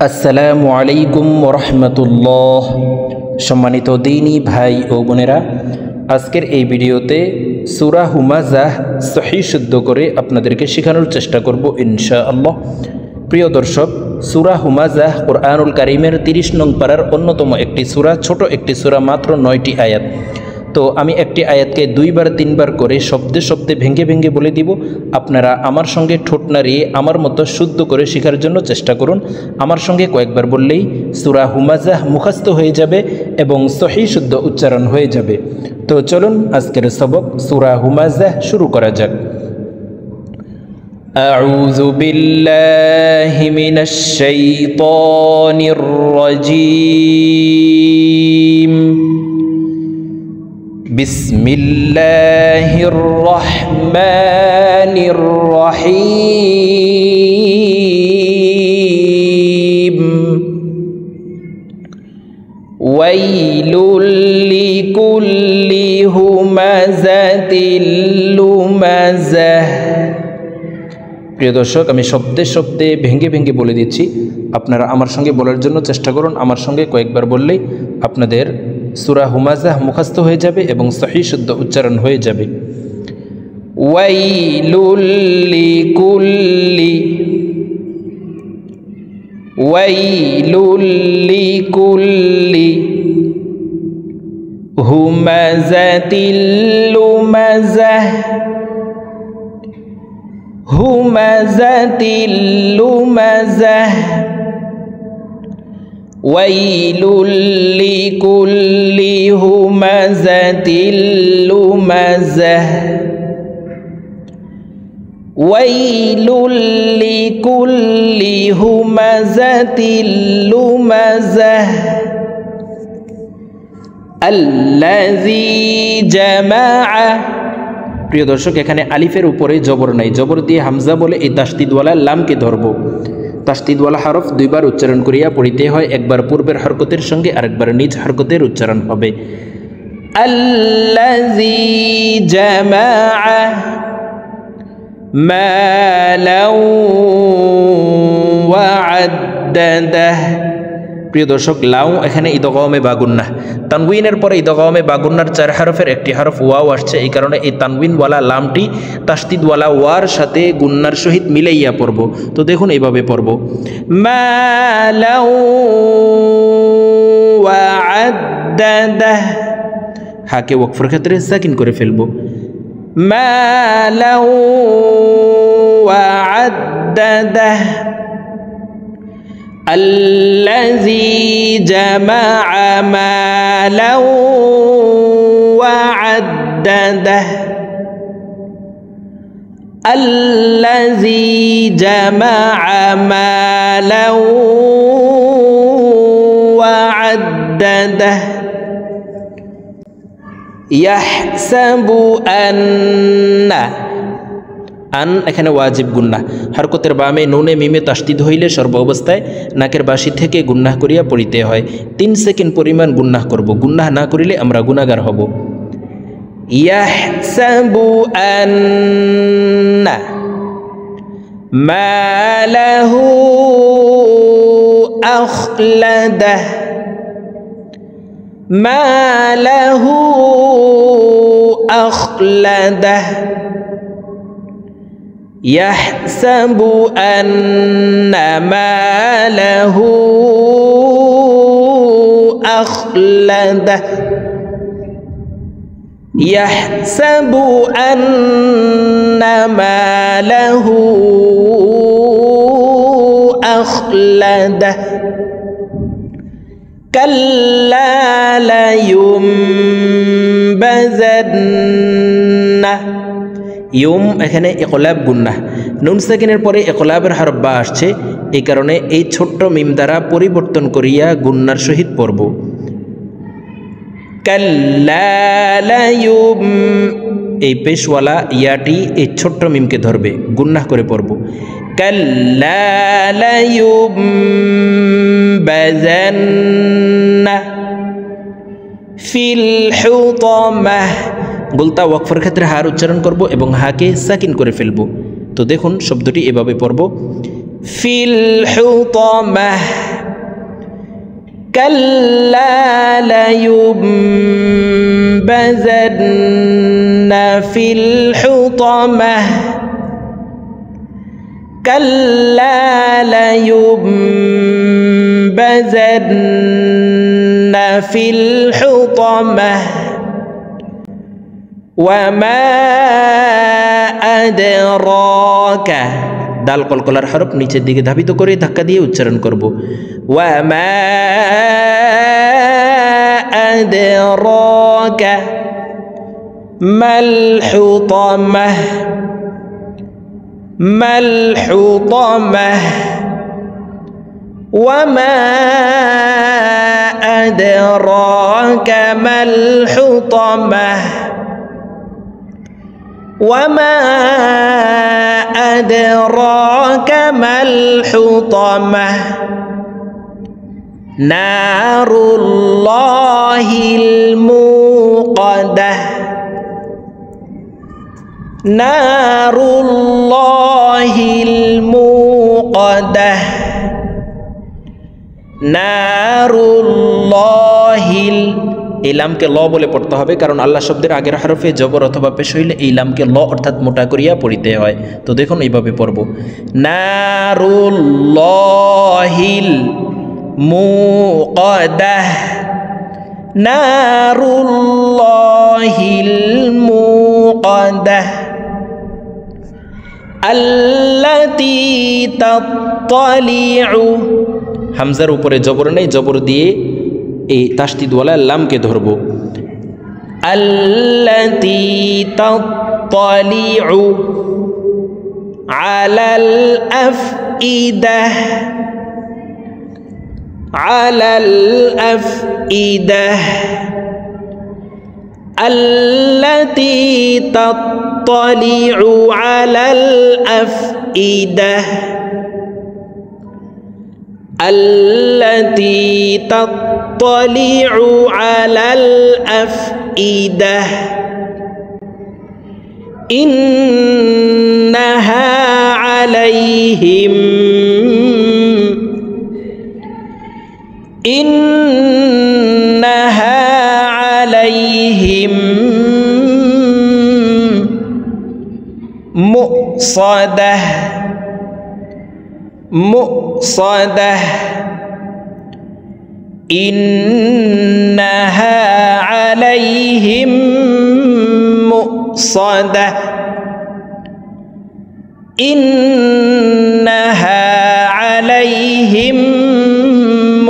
আসসালামু আলাইকুম ওরহমতুল্লাহ। সম্মানিত দ্বীনী ভাই ও বোনেরা, আজকের এই ভিডিওতে সূরা হুমাযাহ সহিহ শুদ্ধ করে আপনাদেরকে শেখানোর চেষ্টা করব ইনশাআল্লাহ। প্রিয় দর্শক, সূরা হুমাযাহ কুরআনুল কারীমের 30 নং পারার অন্যতম একটি সূরা, ছোট একটি সূরা, মাত্র 9টি আয়াত। তো আমি একটি আয়াতকে 2বার 3বার করে শব্দে শব্দে ভেঙে ভেঙে বলে দিব। আপনারা আমার সঙ্গে ঠোঁট নাড়িয়ে আমার মতো শুদ্ধ করে শেখার জন্য চেষ্টা করুন। আমার সঙ্গে কয়েকবার বললেই সূরা হুমাযাহ মুখস্থ হয়ে যাবে এবং সহিহ শুদ্ধ উচ্চারণ হয়ে যাবে। তো চলুন আজকের সবক সূরা হুমাযাহ শুরু করা যাক। আউযু বিল্লাহি মিনাশ শাইতানির রাজীম। বিসমিল্লাহির রহমানির রহিম। ওয়াইলুল লিকুল্লি হুমাযাতিল লুমাযাহ। প্রিয় দর্শক, আমি শব্দে শব্দে ভেঙে ভেঙে বলে দিচ্ছি, আপনারা আমার সঙ্গে বলার জন্য চেষ্টা করুন। আমার সঙ্গে কয়েকবার বললেই আপনাদের সূরা হুমাযাহ মুখস্থ হয়ে যাবে এবং সহিহ শুদ্ধ উচ্চারণ হয়ে যাবে। ওয়াইলুল লিকুল্লি, ওয়াইলুল লিকুল্লি হুমাযাতিল লুমাযাহ, হুমাযাতিল লুমাযাহ। ওয়াইলুল লিকুল্লি হুমাযাতিল লুমাযাহ, ওয়াইলুল লিকুল্লি হুমাযাতিল লুমাযাহ। আল্লাযী জামাআ। প্রিয় দর্শক, এখানে আলিফের উপরে জবর নাই, জবর দিয়ে হামজা বলে এই তাসদিদওয়ালা লামকে ধরব। তাসদিদওয়ালা হরফ 2বার উচ্চারণ করিয়া পড়িতে হয়, একবার পূর্বের হরকতের সঙ্গে আরেকবার নিজ হরকতের উচ্চারণ হবে। আল্লাযী জামাআ মালাও ওয়া আদ্দাদাহ। প্রিয় দর্শক, লাউ এখানে ইদগামে বা গুন্নাহ, তানউইনের পরে ইদগামে বা গুন্নার 4 হরফের একটি হরফ ওয়াও আসছে, এই কারণে এই তানউইনওয়ালা লামটি তাসদিদওয়ালা ওয়ার সাথে গুন্নার সহিত মিলাইয়া পড়ব। তো দেখুন এইভাবে পড়ব, মালাউ ওয়া আদ্দাদাহ। হাকে ওয়াকফের ক্ষেত্রে সাকিন করে ফেলব, মালাউ ওয়া আদ্দাদাহ। الذي جمع مالا وعدده، الذي جمع مالا وعدده يحسب أن। আন এখানে ওয়াজিব গুন্নাহ, হরকতের বামে নুনে মিমে তাসদিদ হইলে সর্ব অবস্থায় নাকের বাসি থেকে গুন্নাহ করিয়া পড়িতে হয়। 3 সেকেন্ড পরিমাণ গুন্নাহ করব, গুন্নাহ না করিলে আমরা গুনাহগার হব। ইয়াহসাবু আন্না মালাহু আখলাদাহ, মালাহু আখলাদাহ। يحسب أن ماله أخلده، يحسب أن ماله أخلده كلا لينبذن। ইউম এখানে ইকলাব গুন্নাহ, নুন সাকিনের পরে ইকলাবের হরফ বা আসছে, এই কারণে এই ছোট্ট মিম দ্বারা পরিবর্তন করিয়া গুন্নার সহিত পড়ব। কাল্লা লায়ুম, এই পেশওয়ালা ইয়াটি এই ছোট্ট মিমকে ধরবে, গুন্নাহ করে পড়ব। কাল্লা লায়ুমবাযান্না ফিল হুতামাহ। গোলতা ওয়াকফের ক্ষেত্রে হার উচ্চারণ করব এবং হাকে সাকিন করে ফেলব। তো দেখুন শব্দটি এভাবে পড়ব, في الحطمة كلا لينبذن في الحطمة كلا لينبذن في الحطمة وما أدراك দাল কলকলার হরফ নিচের দিকে ধাবিত করে ধাক্কা দিয়ে উচ্চারণ করব ওয়ামা আদরাকা মাল হুতামাহ মাল হুতামাহ ওয়ামা আদরাকা মাল হুতামাহ وما أدراك ما الحطمة نار الله الموقدة نار الله الموقدة نار الله এই লামকে ল বলে পড়তে হবে কারণ আল্লাহ শব্দের আগের হরফে জবর অথবা পেশ হইলে এই লামকে ল অর্থাৎ মোটা করিয়া পড়িতে হয়। তো দেখুন এইভাবে পড়ব নারুল্লাহিল মুকাদ্দাহ নারুল্লাহিল মুকাদ্দাহ আল্লাতী তাত্তালিউ হামজার উপরে জবর নেই, জবর দিয়ে এই তাসদিদওয়ালা লামকে ধরব আল্লাতী তাত্তালিউ আলাল আফইদাহ আলাল আফইদাহ আল্লাতী তাত্তালিউ আলাল আফইদাহ التي تطلع على الأفئدة إنها عليهم مؤصدة مؤصدة إنها عليهم مؤصدة إنها عليهم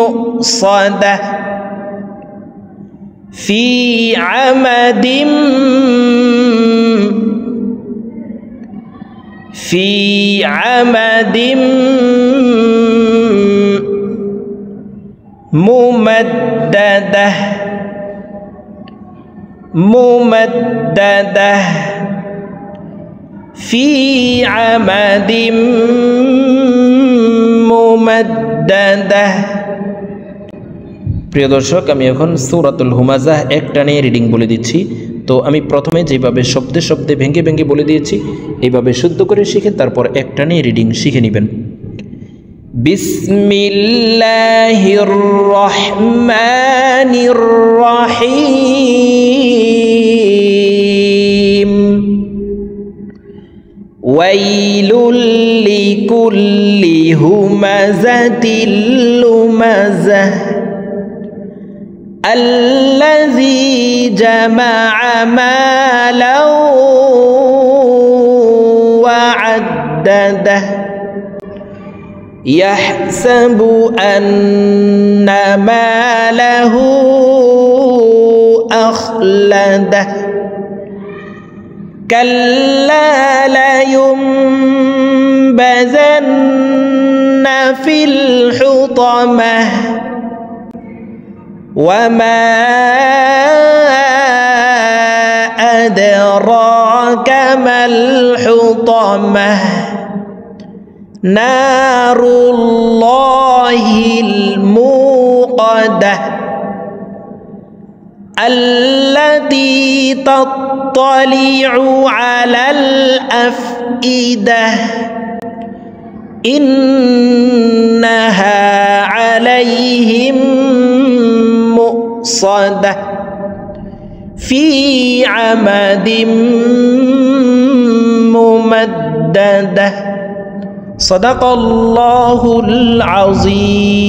مؤصدة في عمد ممددة ممددة في عمد ممددة প্রিয় দর্শক আমি এখন সূরাতুল হুমাযাহ একটানে রিডিং বলে দিচ্ছি। তো আমি প্রথমে যেভাবে শব্দে শব্দে ভেঙে ভেঙে বলে দিয়েছি এইভাবে শুদ্ধ করে শিখে তারপর একটানে রিডিং শিখে নেবেন। বিসমিল্লাহির রহমানির রহিম ওয়াইলুল লিকুল্লি হুমাযাতিল লুমাযাহ الذي جمع مالا وعدده يحسب أن ماله أخلده كلا لينبذن في الحطمة وما أدراك ما الحطمة نار الله الموقدة التي تطلع على الأفئدة إنها عليهم مؤصدة في عمد ممددة صدق الله العظيم।